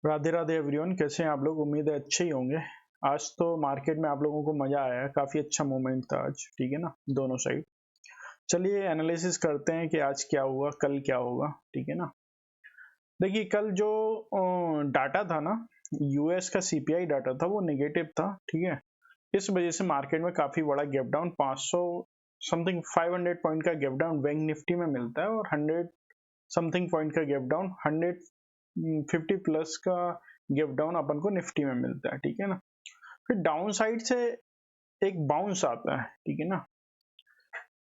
Radhe Radhe everyone, कैसे हैं आप लोग। उम्मीद है अच्छे ही होंगे। आज तो मार्केट में आप लोगों को मजा आया है, काफी अच्छा मोमेंट था आज, ठीक है ना, दोनों साइड। चलिए एनालिसिस करते हैं कि आज क्या हुआ, कल क्या होगा, ठीक है ना। देखिए कल जो डाटा था ना, यूएस का सीपीआई डाटा था, वो नेगेटिव था, ठीक है। इस वजह से मार्केट में काफी बड़ा गैप डाउन, 500 समथिंग 500 पॉइंट का गैप डाउन बैंक निफ्टी में मिलता है, और 100 समथिंग पॉइंट का गैप डाउन, 150 प्लस का गैप डाउन अपन को निफ्टी में मिलता है, ठीक है ना। फिर डाउन साइड से एक बाउंस आता है, ठीक है ना,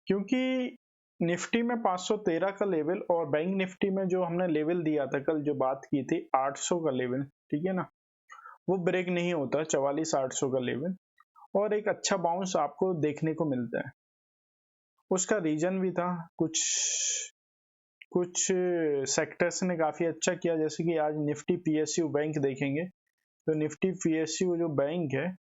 क्योंकि निफ्टी में 513 का लेवल और बैंक निफ्टी में जो हमने लेवल दिया था कल, जो बात की थी 800 का लेवल, ठीक है ना, वो ब्रेक नहीं होता, 44,800 का लेवल, और एक अच्छा बाउंस आपको देखने को मिलता है। उसका रीजन भी था, कुछ कुछ सेक्टर्स ने काफी अच्छा किया, जैसे कि आज निफ्टी पीएसयू बैंक देखेंगे तो निफ्टी पीएसयू जो बैंक है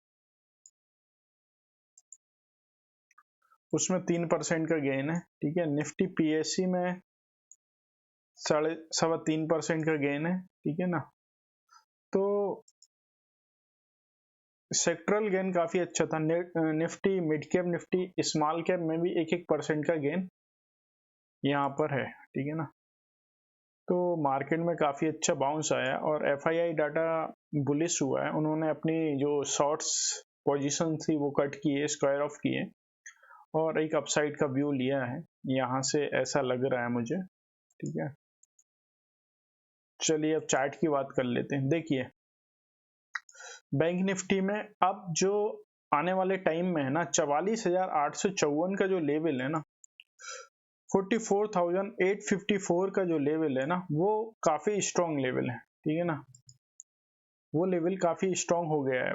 उसमें 3% का गेन है, ठीक है। निफ्टी पीएससी में 3.25% का गेन है, ठीक है ना। तो सेक्टरल गेन काफी अच्छा था। Nifty mid cap, Nifty small cap में भी 1% का गेन यहाँ पर है, ठीक है ना। तो मार्केट में काफी अच्छा बाउंस आया, और एफआईआई डाटा बुलिश हुआ है। उन्होंने अपनी जो शॉर्ट्स पोजीशन थी वो कट किए, स्क्वायर ऑफ किए, और एक अपसाइड का व्यू लिया है यहाँ से, ऐसा लग रहा है मुझे, ठीक है। चलिए अब चार्ट की बात कर लेते हैं। देखिए बैंक निफ्टी में अब जो आने वाले टाइम में है ना, 44,854 का जो लेवल है ना, 44,854 का जो लेवल है ना, वो काफी स्ट्रॉन्ग लेवल है, ठीक है ना। वो लेवल काफी स्ट्रॉन्ग हो गया है।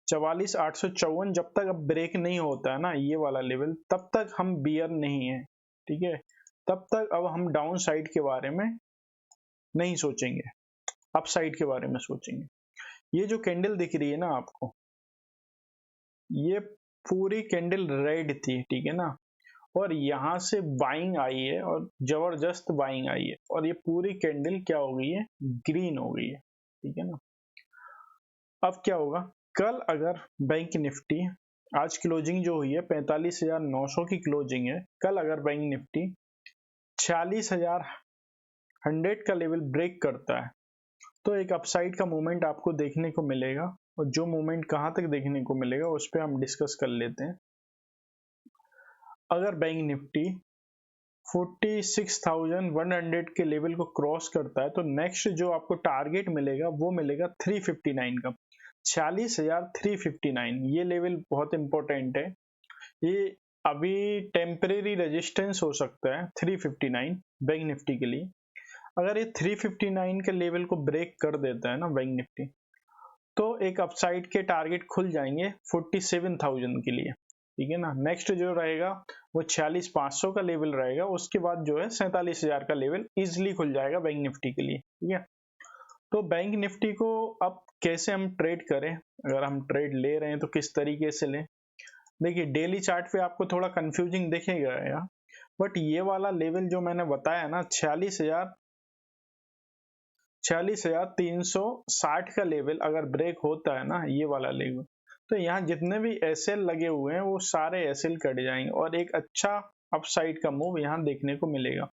44,854 जब तक अब ब्रेक नहीं होता है ना, ये वाला लेवल, तब तक हम बियर नहीं है, ठीक है। तब तक अब हम डाउन साइड के बारे में नहीं सोचेंगे, अप साइड के बारे में सोचेंगे। ये जो कैंडल दिख रही है ना आपको, ये पूरी कैंडल रेड थी, ठीक है ना, और यहां से बाइंग आई है, और जबरदस्त बाइंग आई है, और ये पूरी कैंडल क्या हो गई है, ग्रीन हो गई है, ठीक है ना। अब क्या होगा, कल अगर बैंक निफ्टी, आज क्लोजिंग जो हुई है 45,900 की क्लोजिंग है, कल अगर बैंक निफ्टी 46,100 का लेवल ब्रेक करता है तो एक अपसाइड का मूवमेंट आपको देखने को मिलेगा। और जो मूवमेंट कहां तक देखने को मिलेगा उस पर हम डिस्कस कर लेते हैं। अगर बैंक निफ्टी 46,100 के लेवल को क्रॉस करता है तो नेक्स्ट जो आपको टारगेट मिलेगा वो मिलेगा 359 का, 46,359। ये लेवल बहुत इंपॉर्टेंट है। ये अभी टेम्परेरी रेजिस्टेंस हो सकता है 359 बैंक निफ्टी के लिए। अगर ये 359 के लेवल को ब्रेक कर देता है ना बैंक निफ्टी, तो एक अपसाइड के टारगेट खुल जाएंगे 47,000 के लिए, ठीक है ना। नेक्स्ट जो रहेगा वो 46,500 का लेवल रहेगा, उसके बाद जो है 47,000 का लेवल इजिली खुल जाएगा बैंक निफ्टी के लिए, ठीक है। तो बैंक निफ्टी को अब कैसे हम ट्रेड करें, अगर हम ट्रेड ले रहे हैं तो किस तरीके से लें। देखिए डेली चार्ट पे आपको थोड़ा कंफ्यूजिंग दिखेगा, बट ये वाला लेवल जो मैंने बताया ना, 46,360 का लेवल अगर ब्रेक होता है ना, ये वाला लेवल, तो यहाँ जितने भी एसएल लगे हुए हैं वो सारे एसएल कट जाएंगे, और एक अच्छा अपसाइड का मूव यहाँ देखने को मिलेगा।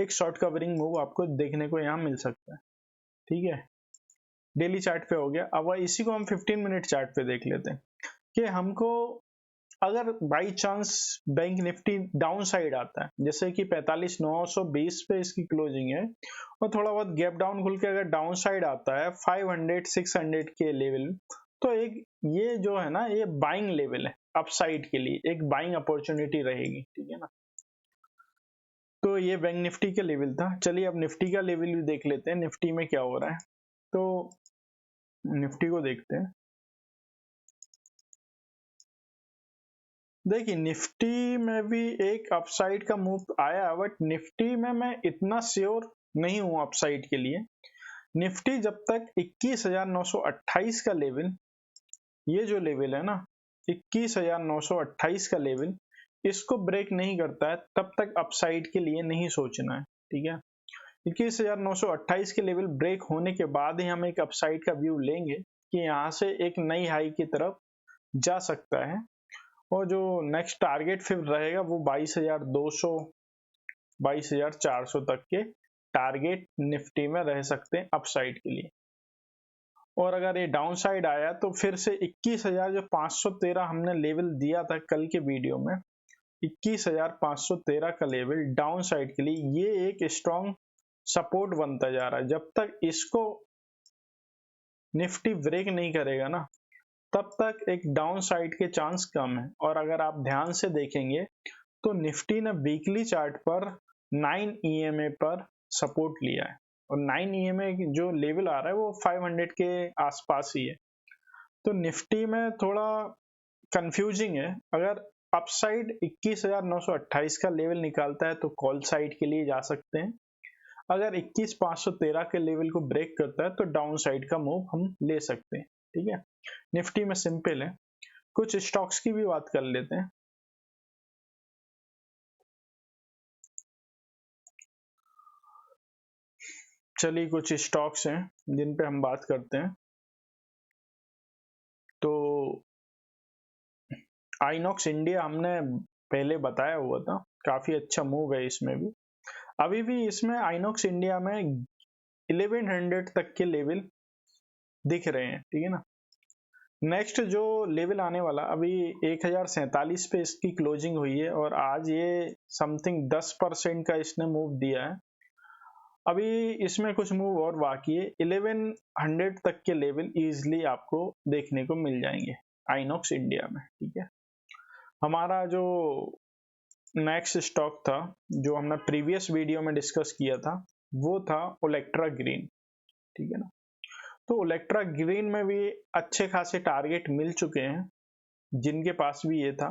एक शॉर्ट कवरिंग मूव आपको देखने को यहाँ मिल सकता है, ठीक है। डेली चार्ट पे हो गया। अब इसी को हम 15 मिनट चार्ट पे देख लेते हैं कि हमको अगर by chance bank Nifty down side आता है, जैसे कि 45,920 पे इसकी क्लोजिंग है, और थोड़ा बहुत गैप डाउन खुल के अगर डाउन साइड आता है 500-600 के लेवल, तो एक ये जो है ना, ये बाइंग लेवल है, अपसाइड के लिए एक बाइंग अपॉर्चुनिटी रहेगी, ठीक है ना। तो ये बैंक निफ्टी का लेवल था। चलिए अब निफ्टी का लेवल भी देख लेते हैं, निफ्टी में क्या हो रहा है। तो निफ्टी को देखते हैं। देखिए निफ्टी में भी एक अपसाइड का मूव आया, बट निफ्टी में मैं इतना श्योर नहीं हूं अपसाइड के लिए। निफ्टी जब तक 21,928 का लेवल, ये जो लेवल है ना 21,928 का लेवल, इसको ब्रेक नहीं करता है तब तक अपसाइड के लिए नहीं सोचना है, ठीक है। 21,928 के लेवल ब्रेक होने के बाद ही हम एक अपसाइड का व्यू लेंगे कि यहाँ से एक नई हाई की तरफ जा सकता है, और जो नेक्स्ट टारगेट फिर रहेगा वो 22,200 22,400 तक के टारगेट निफ्टी में रह सकते हैं अपसाइड के लिए। और अगर ये डाउन साइड आया तो फिर से 21,513 हमने लेवल दिया था कल के वीडियो में, 21,513 का लेवल डाउन साइड के लिए ये एक स्ट्रॉन्ग सपोर्ट बनता जा रहा है। जब तक इसको निफ्टी ब्रेक नहीं करेगा ना, तब तक एक डाउन साइड के चांस कम है। और अगर आप ध्यान से देखेंगे तो निफ्टी ने वीकली चार्ट पर 9 EMA पर सपोर्ट लिया है, और 9 EMA जो लेवल आ रहा है वो 500 के आसपास ही है। तो निफ्टी में थोड़ा कंफ्यूजिंग है। अगर अपसाइड 21,928 का लेवल निकालता है तो कॉल साइड के लिए जा सकते हैं, अगर 21,513 के लेवल को ब्रेक करता है तो डाउन साइड का मूव हम ले सकते हैं। ठीक है, निफ्टी में सिंपल है। कुछ स्टॉक्स की भी बात कर लेते हैं। चलिए कुछ स्टॉक्स हैं जिन पे हम बात करते हैं। तो आइनॉक्स इंडिया हमने पहले बताया हुआ था, काफी अच्छा मूव है इसमें भी। अभी भी इसमें आइनॉक्स इंडिया में 1100 तक के लेवल दिख रहे हैं। ठीक है ना, नेक्स्ट जो लेवल आने वाला, अभी 1047 पे इसकी क्लोजिंग हुई है और आज ये समथिंग 10% का इसने मूव दिया है। अभी इसमें कुछ मूव और बाकी है। 1100 तक के लेवल इजीली आपको देखने को मिल जाएंगे आइनॉक्स इंडिया में। ठीक है, हमारा जो नेक्स्ट स्टॉक था जो हमने प्रीवियस वीडियो में डिस्कस किया था वो था ओलेक्ट्रा ग्रीन। ठीक है ना, तो ओलेक्ट्रा ग्रीन में भी अच्छे खासे टारगेट मिल चुके हैं जिनके पास भी ये था,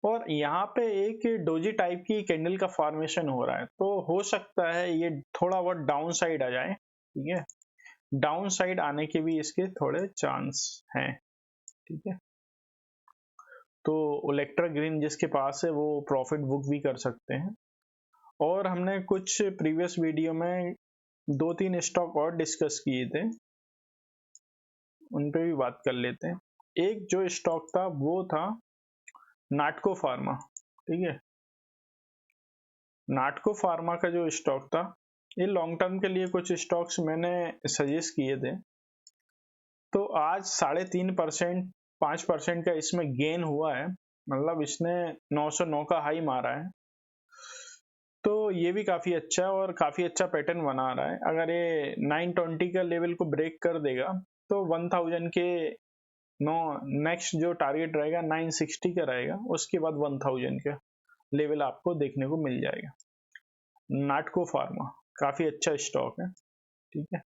और यहाँ पे एक डोजी टाइप की कैंडल का फॉर्मेशन हो रहा है, तो हो सकता है ये थोड़ा बहुत डाउन साइड आ जाए। ठीक है, डाउन साइड आने के भी इसके थोड़े चांस हैं। ठीक है, तो ओलेक्ट्रा ग्रीन जिसके पास है वो प्रॉफिट बुक भी कर सकते हैं। और हमने कुछ प्रीवियस वीडियो में 2-3 स्टॉक और डिस्कस किए थे, उन पे भी बात कर लेते हैं। एक जो स्टॉक था वो था नाटको फार्मा। ठीक है, नाटको फार्मा का जो स्टॉक था, ये लॉन्ग टर्म के लिए कुछ स्टॉक्स मैंने सजेस्ट किए थे, तो आज 3.5% 5% का इसमें गेन हुआ है, मतलब इसने 909 का हाई मारा है। तो ये भी काफी अच्छा है और काफी अच्छा पैटर्न बना रहा है। अगर ये 920 का लेवल को ब्रेक कर देगा तो 1000 के नेक्स्ट जो टारगेट रहेगा 960 का रहेगा, उसके बाद 1000 का लेवल आपको देखने को मिल जाएगा। नाटको फार्मा काफी अच्छा स्टॉक है। ठीक है,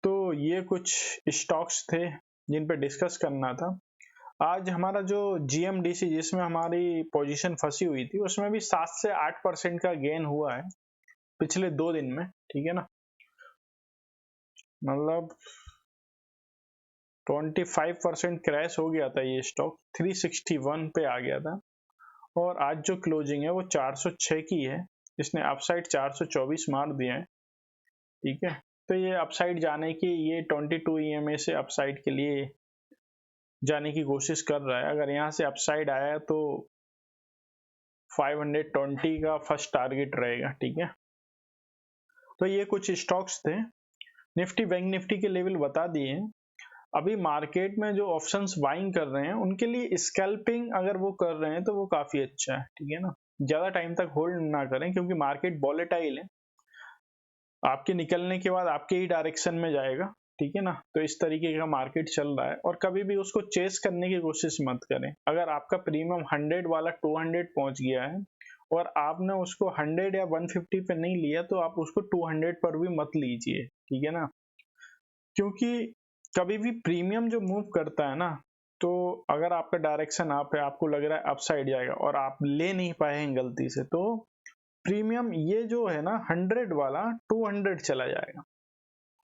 तो ये कुछ स्टॉक्स थे जिन पे डिस्कस करना था। आज हमारा जो GMDC जिसमें हमारी पोजीशन फंसी हुई थी उसमें भी 7 से 8% का गेन हुआ है पिछले 2 दिन में। ठीक है ना, मतलब 25% क्रैश हो गया था ये स्टॉक, 361 पे आ गया था, और आज जो क्लोजिंग है वो 406 की है। इसने अपसाइड 424 मार दिया है। ठीक है, तो ये अपसाइड जाने की, ये 22 EMA से अपसाइड के लिए जाने की कोशिश कर रहा है। अगर यहाँ से अपसाइड आया तो 520 का फर्स्ट टारगेट रहेगा। ठीक है, तो ये कुछ स्टॉक्स थे। निफ्टी बैंक निफ्टी के लेवल बता दिए हैं। अभी मार्केट में जो ऑप्शंस बाइंग कर रहे हैं उनके लिए स्कैल्पिंग अगर वो कर रहे हैं तो वो काफी अच्छा है। ठीक है ना, ज्यादा टाइम तक होल्ड ना करें क्योंकि मार्केट वॉलेटाइल है, आपके निकलने के बाद आपके ही डायरेक्शन में जाएगा। ठीक है ना, तो इस तरीके का मार्केट चल रहा है, और कभी भी उसको चेस करने की कोशिश मत करें। अगर आपका प्रीमियम 100 वाला 200 पहुंच गया है और आपने उसको 100 या 150 पे नहीं लिया तो आप उसको 200 पर भी मत लीजिए। ठीक है ना, क्योंकि कभी भी प्रीमियम जो मूव करता है ना, तो अगर आपका डायरेक्शन अप है, आपको लग रहा है अपसाइड जाएगा और आप ले नहीं पाए हैं गलती से, तो प्रीमियम ये जो है ना 100 वाला 200 चला जाएगा।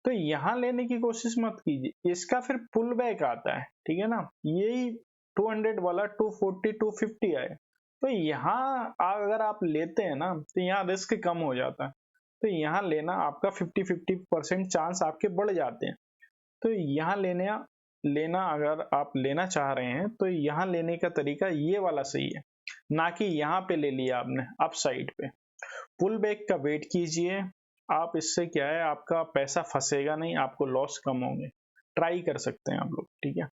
तो यहां लेने की कोशिश मत कीजिए, इसका फिर पुल बैक आता है। ठीक है ना, यही 200 वाला 240 250 आए तो यहाँ अगर आप लेते हैं ना तो यहाँ रिस्क कम हो जाता है, तो यहाँ लेना आपका 50-50% चांस आपके बढ़ जाते हैं। तो यहाँ लेना अगर आप लेना चाह रहे हैं तो यहाँ लेने का तरीका ये वाला सही है, ना कि यहाँ पे ले लिया आपने अप साइड पे। पुल बैक का वेट कीजिए आप, इससे क्या है आपका पैसा फंसेगा नहीं, आपको लॉस कम होंगे। ट्राई कर सकते हैं आप लोग, ठीक है।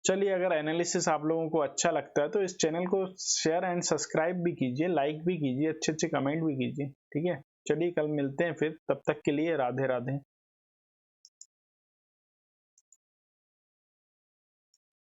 चलिए, अगर एनालिसिस आप लोगों को अच्छा लगता है तो इस चैनल को शेयर एंड सब्सक्राइब भी कीजिए, लाइक भी कीजिए, अच्छे अच्छे कमेंट भी कीजिए, ठीक है। चलिए कल मिलते हैं फिर, तब तक के लिए राधे राधे।